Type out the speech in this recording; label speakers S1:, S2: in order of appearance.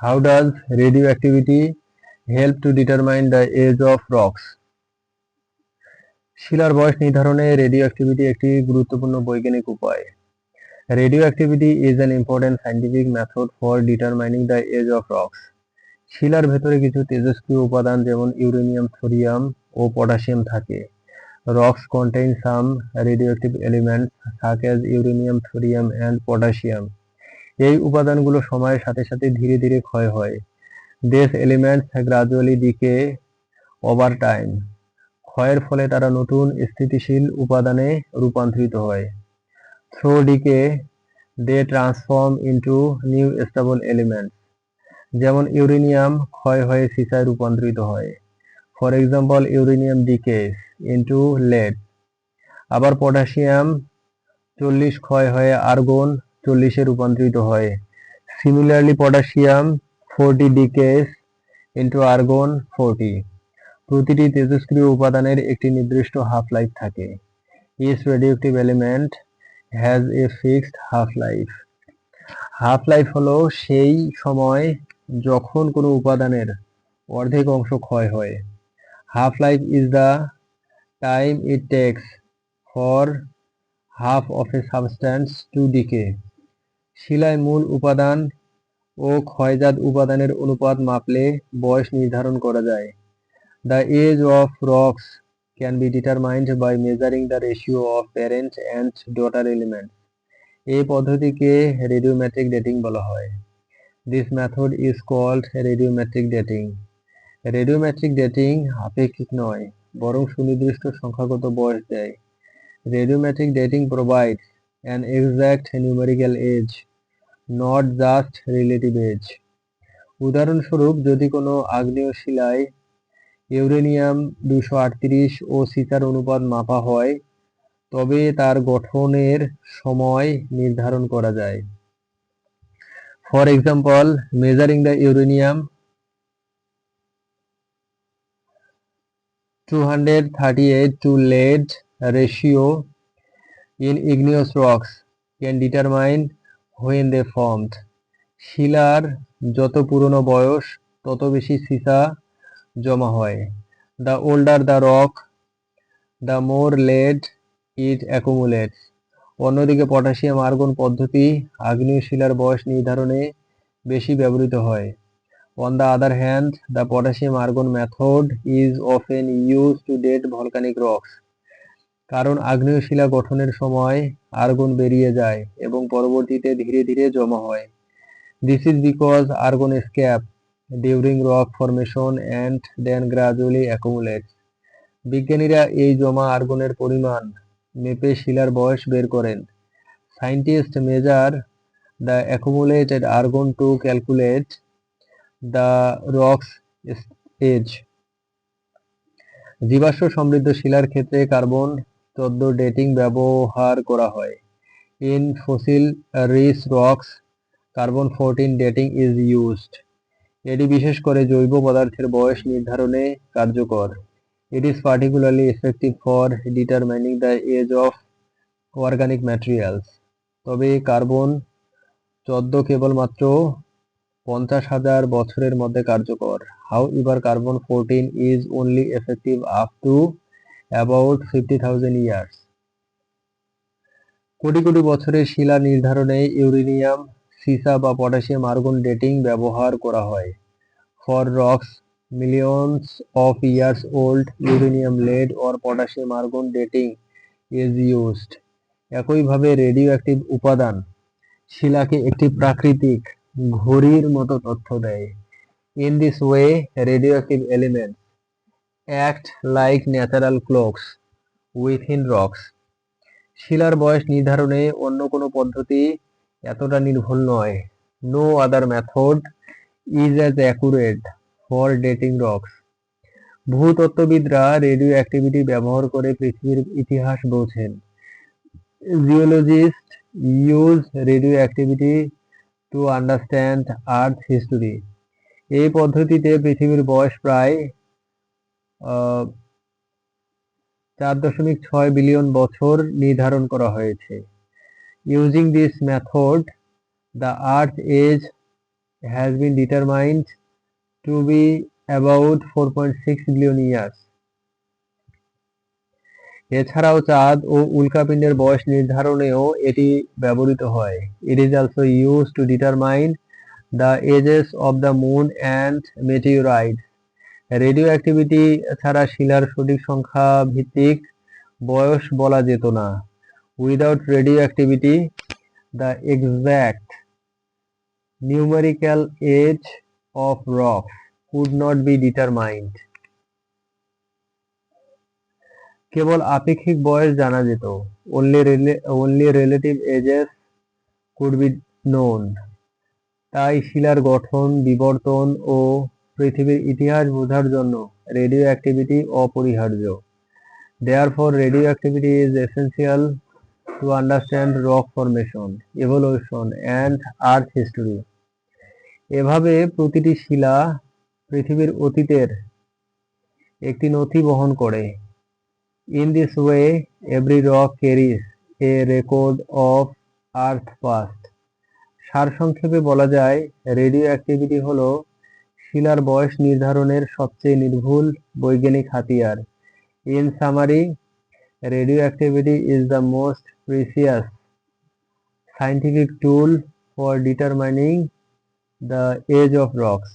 S1: How does radioactivity help to determine the age of rocks? শিলার বয়স নির্ধারণে রেডিওঅ্যাক্টিভিটি একটি গুরুত্বপূর্ণ বৈজ্ঞানিক উপায়। Radioactivity is an important scientific method for determining the age of rocks. শিলার ভেতরে কিছু তেজস্ক্রিয় উপাদান যেমন ইউরেনিয়াম, থোরিয়াম ও পটাশিয়াম থাকে। Rocks contain some radioactive elements such as uranium, thorium and potassium. এই উপাদানগুলো সময়ের সাথে সাথে ধীরে ধীরে ক্ষয় হয়। These elements gradually decay over time. ক্ষয়ের ফলে তারা নতুন স্থিতিশীল উপাদানে রূপান্তরিত হয়। Through decay, they transform into new stable elements. যেমন ইউরেনিয়াম ক্ষয় হয়ে সীসায় রূপান্তরিত হয়। For example, uranium decays into lead. আবার পটাশিয়াম 40 ক্ষয় হয়ে আর্গন 40 এ রূপান্তরিত হয়। Similarly, potassium 40 decays into argon 40. প্রতিটি তেজস্ক্রিয় উপাদানের একটি নির্দিষ্ট হাফ লাইফ থাকে। Each radioactive element has a fixed half life. Half life হলো সেই সময় যখন কোনো উপাদানের অর্ধেক অংশ ক্ষয় হয়। Half life is the time it takes for half of a substance to decay. শিলায় মূল উপাদান ও ক্ষয়জাত উপাদানের অনুপাত মাপলে বয়স নির্ধারণ করা যায়। The age of rocks can be determined by measuring the ratio of parent and daughter elements. এই পদ্ধতিকে রেডিওমেট্রিক ডেটিং বলা হয়। This method is called radiometric dating. Radiometric dating আপেক্ষিক নয়, বরং সুনির্দিষ্ট সংখ্যাগত বয়স দেয়। Radiometric dating provides an exact numerical age, not just relative age. উদাহরণস্বরূপ, যদি কোনো আগ্নেয় শিলায় ইউরেনিয়াম 238 ও সীসার অনুপাত মাপা হয়, তবে তার গঠনের সময় নির্ধারণ করা যায়। For example, measuring the uranium 238 to lead ratio in igneous rocks can determine when they formed. শিলার যত পুরনো বয়স তত বেশি সীসা জমা হয়। The older the rock, the more lead it accumulates. অন্যদিকে পটাশিয়াম আর্গন পদ্ধতি আগ্নেয় শিলার বয়স নির্ধারণে বেশি ব্যবহৃত হয়। On the other hand, the potassium argon method is often used to date volcanic rocks. কারণ আগ্নেয় শিলা গঠনের সময় আর্গন বেরিয়ে যায় এবং পরবর্তীতে ধীরে ধীরে জমা হয়। This is because argon escape during rock formation and then gradually accumulates. বিজ্ঞানীরা এই জমা আর্গনের পরিমাণ মেপে শিলার বয়স বের করেন। Scientists measure the accumulated argon to calculate the rock's age. জীবাশ্ম সমৃদ্ধ শিলার ক্ষেত্রে কার্বন 14 ডেটিং ব্যবহার করা হয়। In fossil rich rocks, carbon 14 dating is used. এটি বিশেষ করে জৈব পদার্থের বয়স নির্ধারণে কার্যকর। It is particularly effective for determining the age of organic materials. তবে কার্বন 14 কেবলমাত্র 50,000 বছরের মধ্যে কার্যকর। However, carbon 14 is only effective up to about 50,000 years. Crore crore বছরের শিলা নির্ধারণে ইউরেনিয়াম, সীসা বা পটাশিয়াম আর্গন ডেটিং ব্যবহার করা হয়। For rocks millions of years old, uranium, lead or potassium argon dating is used. একইভাবে রেডিওঅ্যাক্টিভ উপাদান শিলাকে একটি প্রাকৃতিক ঘড়ির মতো তথ্য দেয়। In this way, radioactive elements act like natural clocks within rocks. শিলার বয়স নির্ধারণে অন্য কোনো পদ্ধতি এতটা নির্ভুল নয়। No other method is as accurate for dating rocks. ভূতত্ত্ববিদরা রেডিওঅ্যাক্টিভিটি ব্যবহার করে পৃথিবীর ইতিহাস বোঝেন। Geologists use radioactivity to understand Earth history. এই পদ্ধতিতে পৃথিবীর বয়স প্রায় 4.6 বিলিয়ন বছর নির্ধারণ করা হয়েছে। Using this method, the Earth age has been determined to be about 4.6 billion years. এছাড়াও চাঁদ ও উল্কাপিণ্ডের বয়স নির্ধারণেও এটি ব্যবহৃত হয়। It is also used to determine the ages of the moon and meteorites. Radio activity ছাড়া শিলার সঠিক সংখ্যা ভিত্তিক বয়স বলা যেত না। Without radioactivity, the exact numerical age of rocks could not be determined. কেবল আপেক্ষিক বয়স জানা যেত। Only relative ages could be known. তাই শিলার গঠন, বিবর্তন ও পৃথিবীর ইতিহাস বোঝার জন্য রেডিও অ্যাক্টিভিটি অপরিহার্য। Therefore, radioactivity is essential to understand rock formation, evolution and earth history. এভাবে প্রতিটি শিলা পৃথিবীর অতীতের একটি নথি বহন করে। In this way, every rock carries a record of Earth past. সারসংক্ষেপে বলা যায়, রেডিও অ্যাক্টিভিটি হলো শিলার বয়স নির্ধারণের সবচেয়ে নির্ভুল বৈজ্ঞানিক হাতিয়ার। In summary, radioactivity is the most precious scientific tool for determining the age of rocks.